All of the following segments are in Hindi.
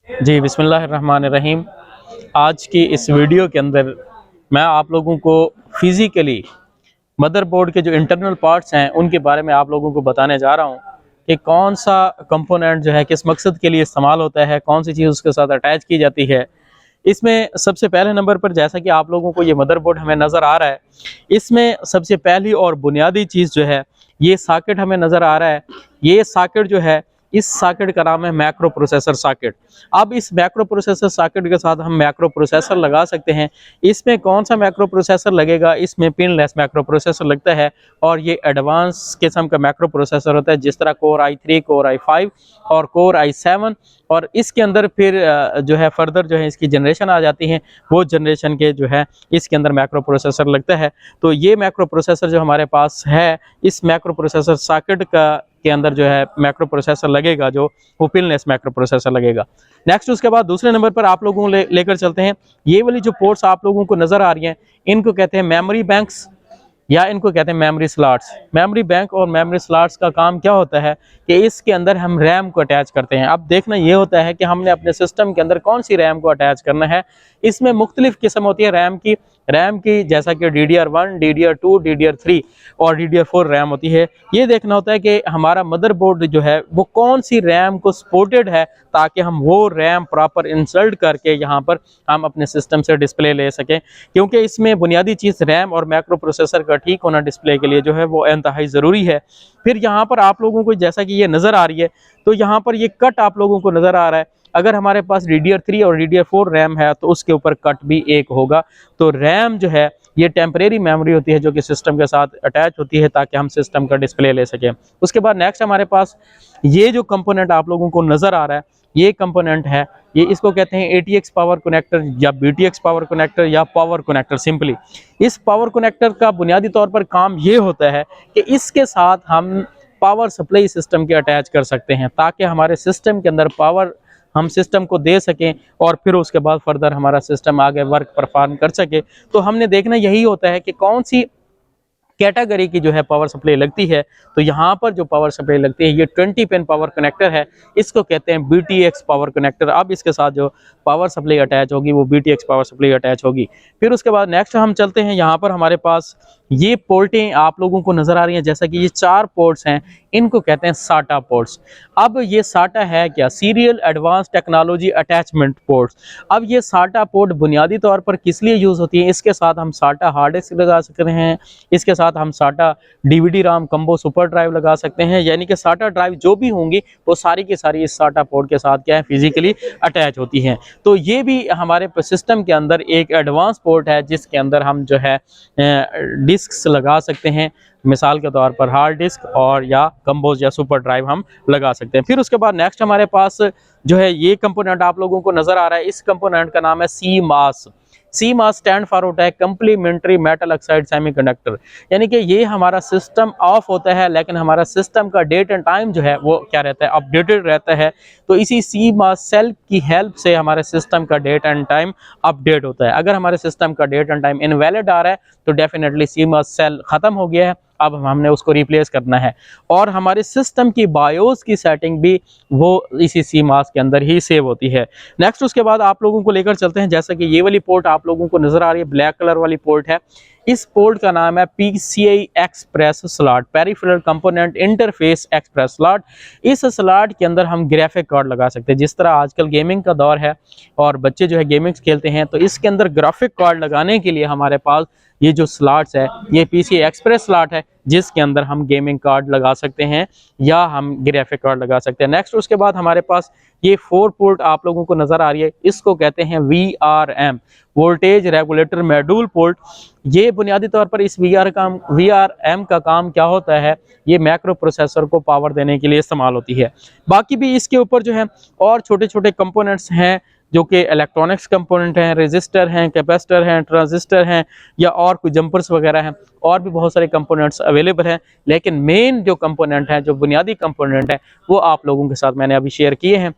जी, बिस्मिल्लाहिर्रहमानिर्रहीम। आज की इस वीडियो के अंदर मैं आप लोगों को फिज़िकली मदरबोर्ड के जो इंटरनल पार्ट्स हैं उनके बारे में आप लोगों को बताने जा रहा हूँ कि कौन सा कंपोनेंट जो है किस मकसद के लिए इस्तेमाल होता है, कौन सी चीज़ उसके साथ अटैच की जाती है। इसमें सबसे पहले नंबर पर जैसा कि आप लोगों को ये मदरबोर्ड हमें नज़र आ रहा है, इसमें सबसे पहली और बुनियादी चीज़ जो है ये सॉकेट हमें नज़र आ रहा है। ये सॉकेट जो है, इस सॉकेट का नाम है मैक्रो प्रोसेसर सॉकेट। अब इस मैक्रो प्रोसेसर सॉकेट के साथ हम मैक्रो प्रोसेसर लगा सकते हैं। इसमें कौन सा मैक्रो प्रोसेसर लगेगा, इसमें पिनलेस मैक्रो प्रोसेसर लगता है और ये एडवांस किस्म का मैक्रो प्रोसेसर होता है, जिस तरह कोर i3, कोर i5 और कोर i7। और इसके अंदर फिर जो है फर्दर जो है इसकी जनरेशन आ जाती है, वो जनरेशन के जो है इसके अंदर मैक्रो प्रोसेसर लगता है। तो ये मैक्रो प्रोसेसर जो हमारे पास है, इस मैक्रो प्रोसेसर सॉकेट का के अंदर जो है मैक्रो प्रोसेसर लगेगा, जो वो पिनलेस मैक्रो प्रोसेसर लगेगा। नेक्स्ट उसके बाद दूसरे नंबर पर आप लोगों को लेकर चलते हैं। ये वाली जो पोर्ट्स आप लोगों को नजर आ रही हैं, इनको कहते हैं मेमोरी बैंक्स या इनको कहते हैं मेमोरी स्लॉट्स। मेमोरी बैंक और मेमोरी स्लॉट्स का काम क्या होता है कि इसके अंदर हम रैम को अटैच करते हैं। अब देखना ये होता है कि हमने अपने सिस्टम के अंदर कौन सी रैम को अटैच करना है। इसमें मुख्तलिफ किस्म होती है रैम की जैसा कि DDR1, DDR2, DDR3 और DDR4 रैम होती है। ये देखना होता है कि हमारा मदरबोर्ड जो है वो कौन सी रैम को सपोर्टेड है, ताकि हम वो रैम प्रॉपर इंसर्ट करके यहाँ पर हम अपने सिस्टम से डिस्प्ले ले सकें। क्योंकि इसमें बुनियादी चीज़ रैम और मैक्रो प्रोसेसर का ठीक होना डिस्प्ले के लिए जो है वो इंतहाई ज़रूरी है। फिर यहाँ पर आप लोगों को जैसा कि ये नज़र आ रही है, तो यहाँ पर ये कट आप लोगों को नज़र आ रहा है। अगर हमारे पास DDR3 और DDR4 रैम है तो उसके ऊपर कट भी एक होगा। तो रैम जो है ये टेम्परेरी मेमोरी होती है जो कि सिस्टम के साथ अटैच होती है, ताकि हम सिस्टम का डिस्प्ले ले सकें। उसके बाद नेक्स्ट हमारे पास ये जो कंपोनेंट आप लोगों को नज़र आ रहा है, ये कंपोनेंट है, ये इसको कहते हैं ATX पावर कनेक्टर या BTX पावर कनेक्टर या पावर कनेक्टर सिंपली। इस पावर कनेक्टर का बुनियादी तौर पर काम ये होता है कि इसके साथ हम पावर सप्लाई सिस्टम के अटैच कर सकते हैं, ताकि हमारे सिस्टम के अंदर पावर हम सिस्टम को दे सकें और फिर उसके बाद फर्दर हमारा सिस्टम आगे वर्क परफॉर्म कर सके। तो हमने देखना यही होता है कि कौन सी कैटेगरी की जो है पावर सप्लाई लगती है। तो यहाँ पर जो पावर सप्लाई लगती है ये 20 पिन पावर कनेक्टर है, इसको कहते हैं BTX पावर कनेक्टर। अब इसके साथ जो पावर सप्लाई अटैच होगी वो BTX पावर सप्लाई अटैच होगी। फिर उसके बाद नेक्स्ट हम चलते हैं, यहाँ पर हमारे पास ये पोर्टें आप लोगों को नजर आ रही हैं, जैसा कि ये 4 पोर्ट्स हैं, इनको कहते हैं SATA पोर्ट्स। अब ये SATA है क्या, serial advance technology attachment ports. अब ये SATA पोर्ट बुनियादी तौर पर किस लिए यूज होती है, इसके साथ हम SATA हार्ड डिस्क लगा सकते हैं, इसके साथ हम SATA DVD RAM combo super drive लगा सकते हैं। यानी कि SATA ड्राइव जो भी होंगी वो सारी की सारी इस SATA पोर्ट के साथ क्या है, फिजिकली अटैच होती हैं। तो ये भी हमारे सिस्टम के अंदर एक एडवांस पोर्ट है, जिसके अंदर हम जो है डिस्क्स लगा सकते हैं। मिसाल के तौर पर हार्ड डिस्क और या कम्बोज या सुपर ड्राइव हम लगा सकते हैं। फिर उसके बाद नेक्स्ट हमारे पास जो है ये कंपोनेंट आप लोगों को नजर आ रहा है, इस कंपोनेंट का नाम है CMOS। CMOS स्टैंड फॉर होता है कंप्लीमेंट्री मेटल ऑक्साइड सेमीकंडक्टर। यानी कि ये हमारा सिस्टम ऑफ होता है, लेकिन हमारा सिस्टम का डेट एंड टाइम जो है वो क्या रहता है, अपडेटेड रहता है। तो इसी CMOS सेल की हेल्प से हमारे सिस्टम का डेट एंड टाइम अपडेट होता है। अगर हमारे सिस्टम का डेट एंड टाइम इनवैलिड आ रहा है तो डेफिनेटली CMOS सेल खत्म हो गया है, अब हमने उसको रिप्लेस करना है। और हमारे सिस्टम की बायोस की सेटिंग भी वो इसी CMOS के अंदर ही सेव होती है। नेक्स्ट उसके बाद आप लोगों को लेकर चलते हैं, जैसा कि ये वाली पोर्ट आप लोगों को नजर आ रही है, ब्लैक कलर वाली पोर्ट है। इस पोर्ट का नाम है PCI express slot, peripheral component interface express slot. इस स्लॉट के अंदर हम ग्राफिक कार्ड लगा सकते हैं। जिस तरह आजकल गेमिंग का दौर है और बच्चे जो है गेमिंग्स खेलते हैं, तो इसके अंदर ग्राफिक कार्ड लगाने के लिए हमारे पास ये जो स्लॉट्स है, ये PCI एक्सप्रेस स्लॉट है, जिसके अंदर हम गेमिंग कार्ड लगा सकते हैं या हम ग्राफिक कार्ड लगा सकते हैं। नेक्स्ट उसके बाद हमारे पास ये 4 पोर्ट आप लोगों को नजर आ रही है, इसको कहते हैं VRM, voltage regulator module port. ये बुनियादी तौर पर इस VRM का काम क्या होता है, ये मैक्रो प्रोसेसर को पावर देने के लिए इस्तेमाल होती है। बाकी भी इसके ऊपर जो है और छोटे छोटे कंपोनेंट्स हैं, जो कि इलेक्ट्रॉनिक्स कंपोनेंट हैं, रेजिस्टर हैं, कैपेसिटर हैं, ट्रांजिस्टर हैं या और कोई जंपर्स वगैरह हैं, और भी बहुत सारे कंपोनेंट्स अवेलेबल हैं। लेकिन मेन जो कंपोनेंट है, जो बुनियादी कंपोनेंट है, वो आप लोगों के साथ मैंने अभी शेयर किए हैं।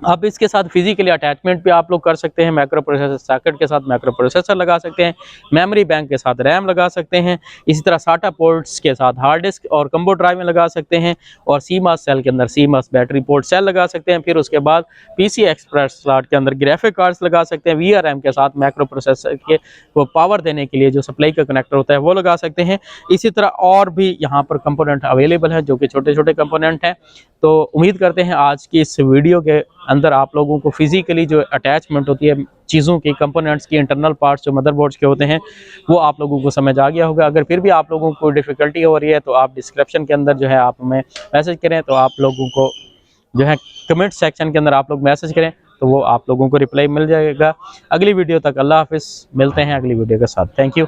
आप इसके साथ फिजिकली अटैचमेंट भी आप लोग कर सकते हैं। माइक्रो प्रोसेसर सॉकेट के साथ माइक्रो प्रोसेसर लगा सकते हैं, मेमोरी बैंक के साथ रैम लगा सकते हैं, इसी तरह साटा पोर्ट्स के साथ हार्ड डिस्क और कंबो ड्राइव में लगा सकते हैं, और सीमास सेल के अंदर सीमास बैटरी पोर्ट सेल लगा सकते हैं। फिर उसके बाद पीसी एक्सप्रेस स्लॉट के अंदर ग्राफिक कार्ड्स लगा सकते हैं। वीआरएम के साथ माइक्रो प्रोसेसर के वो पावर देने के लिए जो सप्लाई का कनेक्टर होता है वो लगा सकते हैं। इसी तरह और भी यहाँ पर कंपोनेंट अवेलेबल है जो कि छोटे छोटे कंपोनेंट हैं। तो उम्मीद करते हैं आज की इस वीडियो के अंदर आप लोगों को फिजिकली जो अटैचमेंट होती है चीज़ों की, कंपोनेंट्स की, इंटरनल पार्ट्स जो मदरबोर्ड्स के होते हैं वो आप लोगों को समझ आ गया होगा। अगर फिर भी आप लोगों को डिफ़िकल्टी हो रही है तो आप डिस्क्रिप्शन के अंदर जो है आप हमें मैसेज करें, तो आप लोगों को जो है कमेंट सेक्शन के अंदर आप लोग मैसेज करें तो वो आप लोगों को रिप्लाई मिल जाएगा। अगली वीडियो तक अल्लाह हाफिज़, मिलते हैं अगली वीडियो के साथ। Thank you.